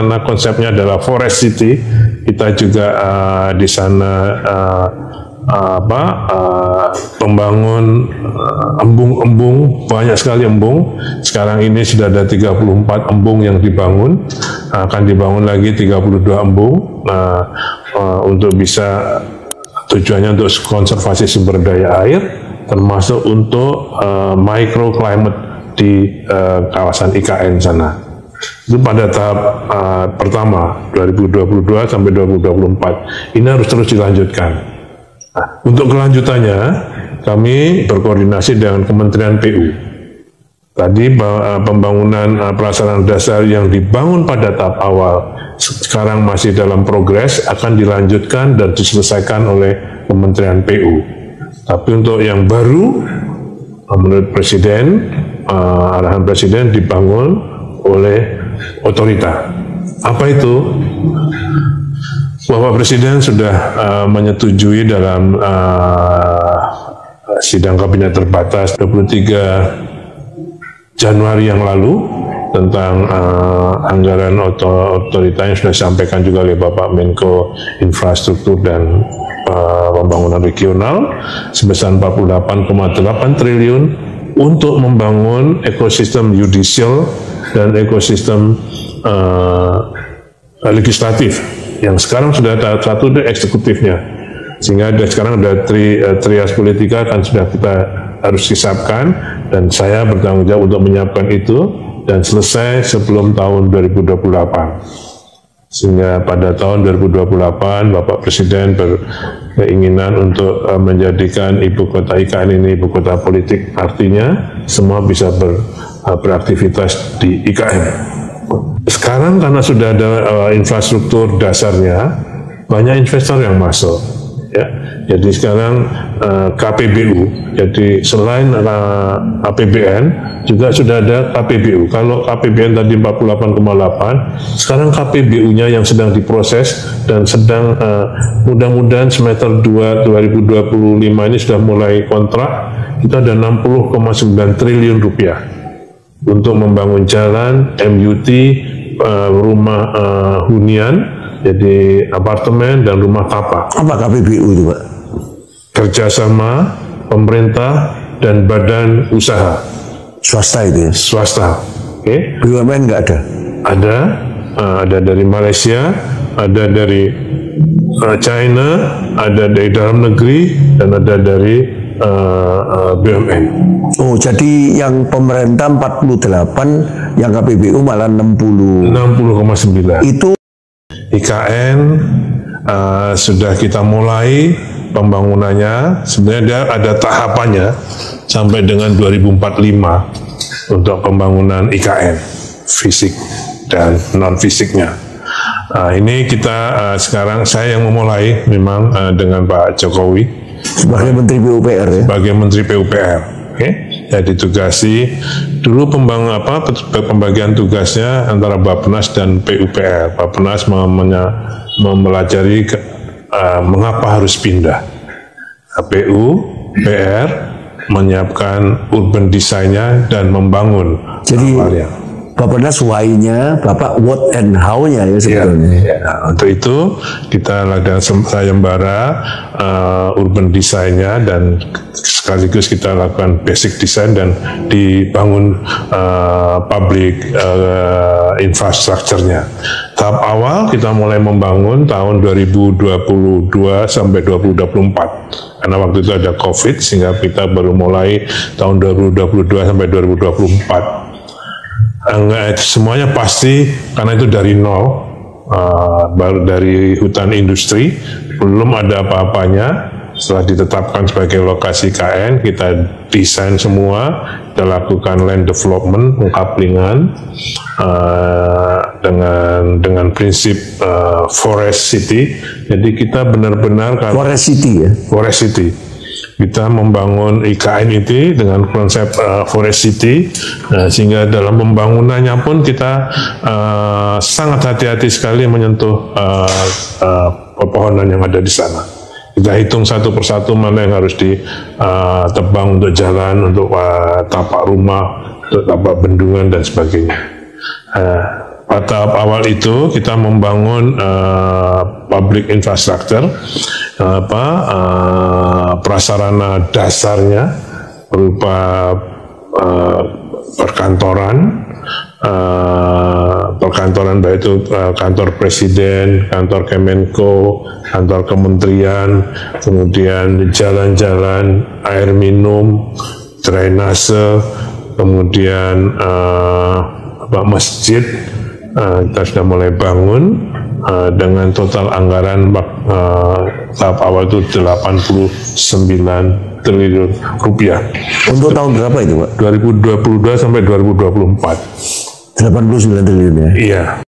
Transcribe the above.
karena konsepnya adalah Forest City. Kita juga di sana membangun embung-embung, banyak sekali embung. Sekarang ini sudah ada 34 embung yang dibangun, akan dibangun lagi 32 embung. Untuk bisa tujuannya untuk konservasi sumber daya air, termasuk untuk microclimate di kawasan IKN sana. Itu pada tahap pertama 2022 sampai 2024. Ini harus terus dilanjutkan. Nah, untuk kelanjutannya kami berkoordinasi dengan Kementerian PU. Tadi pembangunan prasarana dasar yang dibangun pada tahap awal sekarang masih dalam progres, akan dilanjutkan dan diselesaikan oleh Kementerian PU. Tapi untuk yang baru, menurut Presiden, arahan Presiden dibangun oleh otorita. Apa itu? Bapak Presiden sudah menyetujui dalam sidang kabinet terbatas 23 Januari yang lalu tentang anggaran otorita yang sudah disampaikan juga oleh Bapak Menko Infrastruktur dan Pembangunan Regional sebesar 48,8 triliun untuk membangun ekosistem judicial dan ekosistem legislatif yang sekarang sudah ada satu eksekutifnya, sehingga sekarang ada trias politika kan sudah kita harus disahkan, dan saya bertanggung jawab untuk menyiapkan itu dan selesai sebelum tahun 2028. Sehingga pada tahun 2028 Bapak Presiden berkeinginan untuk menjadikan ibu kota IKN ini ibu kota politik, artinya semua bisa beraktivitas di IKN. Sekarang karena sudah ada infrastruktur dasarnya, banyak investor yang masuk. Ya, jadi sekarang KPBU, jadi selain APBN juga sudah ada KPBU. Kalau KPBN tadi 48,8, sekarang KPBU-nya yang sedang diproses dan sedang mudah-mudahan semester 2 2025 ini sudah mulai kontrak. Kita ada 60,9 triliun rupiah untuk membangun jalan, MUT, rumah hunian, jadi apartemen dan rumah tapak. Apa KPBU itu, Pak? Kerjasama pemerintah dan badan usaha. Swasta itu ya? Swasta. Oke. BUMN nggak ada? Ada dari Malaysia, ada dari China, ada dari dalam negeri, dan ada dari BUMN. Oh, jadi yang pemerintah 48, yang KPBU malah 60,9. Itu IKN sudah kita mulai pembangunannya. Sebenarnya dia ada tahapannya sampai dengan 2045 untuk pembangunan IKN fisik dan non fisiknya. Ini kita sekarang saya yang memulai memang dengan Pak Jokowi sebagai Menteri PUPR ya? Sebagai Menteri PUPR. Oke, saya ditugasi dulu pembagian tugasnya antara Bappenas dan PUPR. Bappenas mempelajari mengapa harus pindah. PUPR menyiapkan urban design-nya dan membangun. Jadi Bappenas why-nya, Bapak what and how-nya ya sebetulnya. Ya. Nah, untuk itu kita lakukan sayembara urban design-nya dan sekaligus kita lakukan basic design dan dibangun public infrastructure-nya. Tahap awal kita mulai membangun tahun 2022 sampai 2024. Karena waktu itu ada COVID sehingga kita baru mulai tahun 2022 sampai 2024. Semuanya pasti karena itu dari nol, baru dari hutan industri, belum ada apa-apanya. Setelah ditetapkan sebagai lokasi KN, kita desain semua, kita lakukan land development, pengkaplingan dengan prinsip Forest City. Jadi kita benar-benar Forest City ya? Forest City. Kita membangun IKN itu dengan konsep Forest City, sehingga dalam pembangunannya pun kita sangat hati-hati sekali menyentuh pepohonan yang ada di sana. Kita hitung satu persatu mana yang harus ditebang untuk jalan, untuk tapak rumah, untuk tapak bendungan dan sebagainya. pada tahap awal itu kita membangun public infrastructure, prasarana dasarnya berupa perkantoran baik itu kantor presiden, kantor Kemenko, kantor kementerian, kemudian jalan-jalan, air minum, drainase, kemudian masjid kita sudah mulai bangun dengan total anggaran tahap awal itu 89 triliun rupiah. Untuk tahun berapa itu Pak? 2022 sampai 2024. 89 triliun ya? Iya.